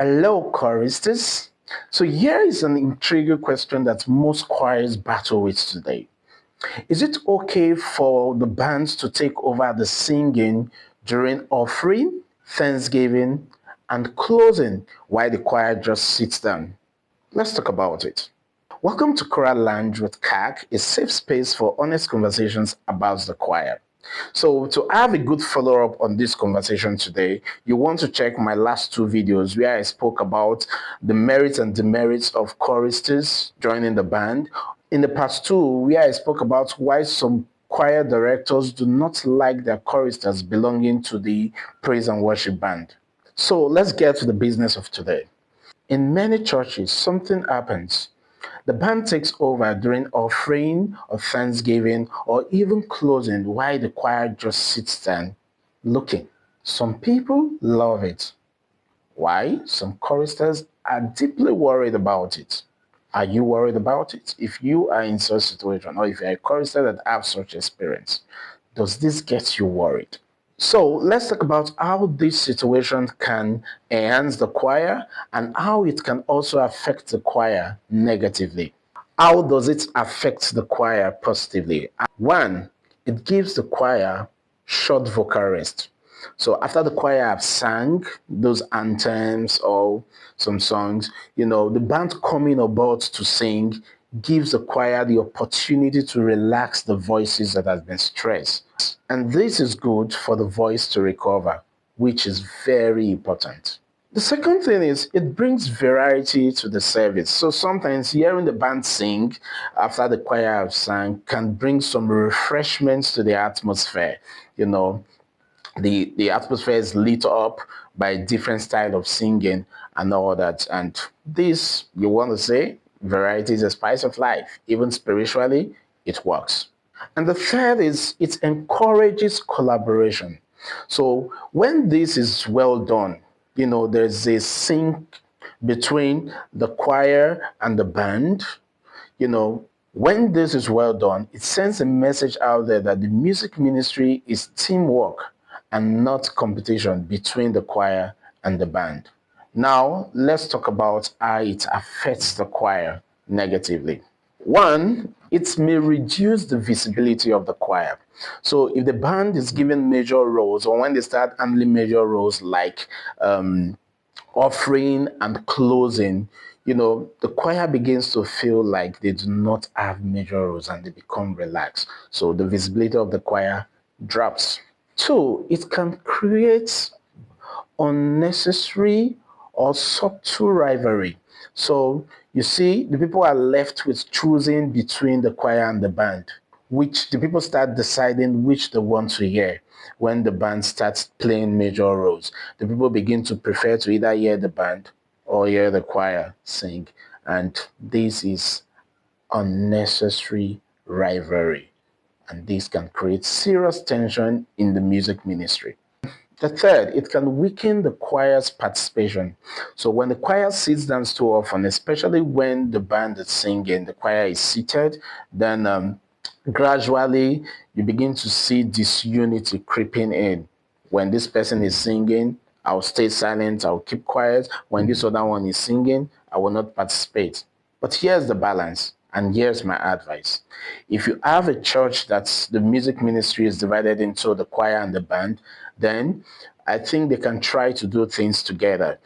Hello, choristers. So here is an intriguing question that most choirs battle with today. Is it okay for the bands to take over the singing during offering, thanksgiving, and closing while the choir just sits down? Let's talk about it. Welcome to Choral Lounge with CAC, a safe space for honest conversations about the choir. So to have a good follow-up on this conversation today, you want to check my last two videos where I spoke about the merits and demerits of choristers joining the band. In the part two, where I spoke about why some choir directors do not like their choristers belonging to the praise and worship band. So let's get to the business of today. In many churches, something happens. The band takes over during offering or thanksgiving or even closing while the choir just sits down looking. Some people love it. Why? Some choristers are deeply worried about it. Are you worried about it? If you are in such a situation or if you're a chorister that have such experience, does this get you worried? So let's talk about how this situation can enhance the choir and how it can also affect the choir negatively. How does it affect the choir positively? One, it gives the choir short vocal rest. So after the choir have sang those anthems or some songs, the band coming about to sing gives the choir the opportunity to relax the voices that has been stressed. And this is good for the voice to recover, which is very important. The second thing is it brings variety to the service. So sometimes hearing the band sing after the choir have sang can bring some refreshments to the atmosphere. The atmosphere is lit up by different style of singing and all that. And this, you want to say, variety is a spice of life. Even spiritually, it works. And the third is it encourages collaboration. So when this is well done, there's a sync between the choir and the band. When this is well done, it sends a message out there that the music ministry is teamwork and not competition between the choir and the band. Now, let's talk about how it affects the choir negatively. One, it may reduce the visibility of the choir. So if the band is given major roles, or when they start handling major roles like offering and closing, the choir begins to feel like they do not have major roles and they become relaxed. So the visibility of the choir drops. Two, it can create unnecessary or subtle rivalry. So you see, the people are left with choosing between the choir and the band, which the people start deciding which they want to hear. When the band starts playing major roles, the people begin to prefer to either hear the band or hear the choir sing. And this is unnecessary rivalry. And this can create serious tension in the music ministry. The third, it can weaken the choir's participation. So when the choir sits down too often, especially when the band is singing, the choir is seated, then gradually you begin to see disunity creeping in. When this person is singing, I'll stay silent, I'll keep quiet. When this other one is singing, I will not participate. But here's the balance. And here's my advice. If you have a church that's the music ministry is divided into the choir and the band, then I think they can try to do things together.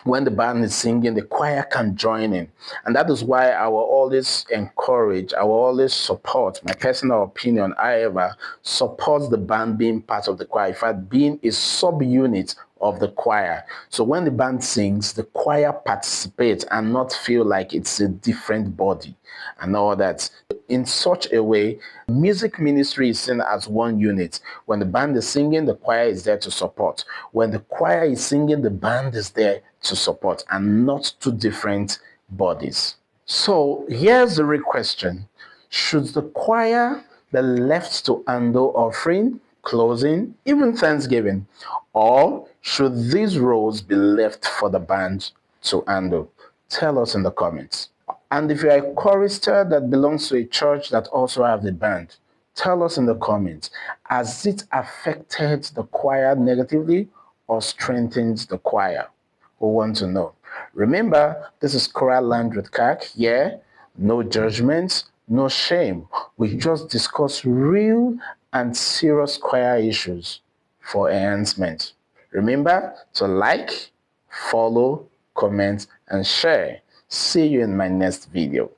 When the band is singing, the choir can join in. And that is why I will always encourage, I will always support, my personal opinion, however, supports the band being part of the choir. In fact, being a subunit of the choir. So when the band sings, the choir participates and not feel like it's a different body and all that. In such a way, music ministry is seen as one unit. When the band is singing, the choir is there to support. When the choir is singing, the band is there to support, and not two different bodies. So here's the real question. Should the choir be left to handle offering, closing, even thanksgiving? Or should these roles be left for the band to handle? Tell us in the comments. And if you're a chorister that belongs to a church that also have the band, tell us in the comments. Has it affected the choir negatively or strengthened the choir? who want to know. Remember, this is Choral Land with CAC. Here, no judgments, no shame. We just discuss real and serious choir issues for enhancement. Remember to like, follow, comment, and share. See you in my next video.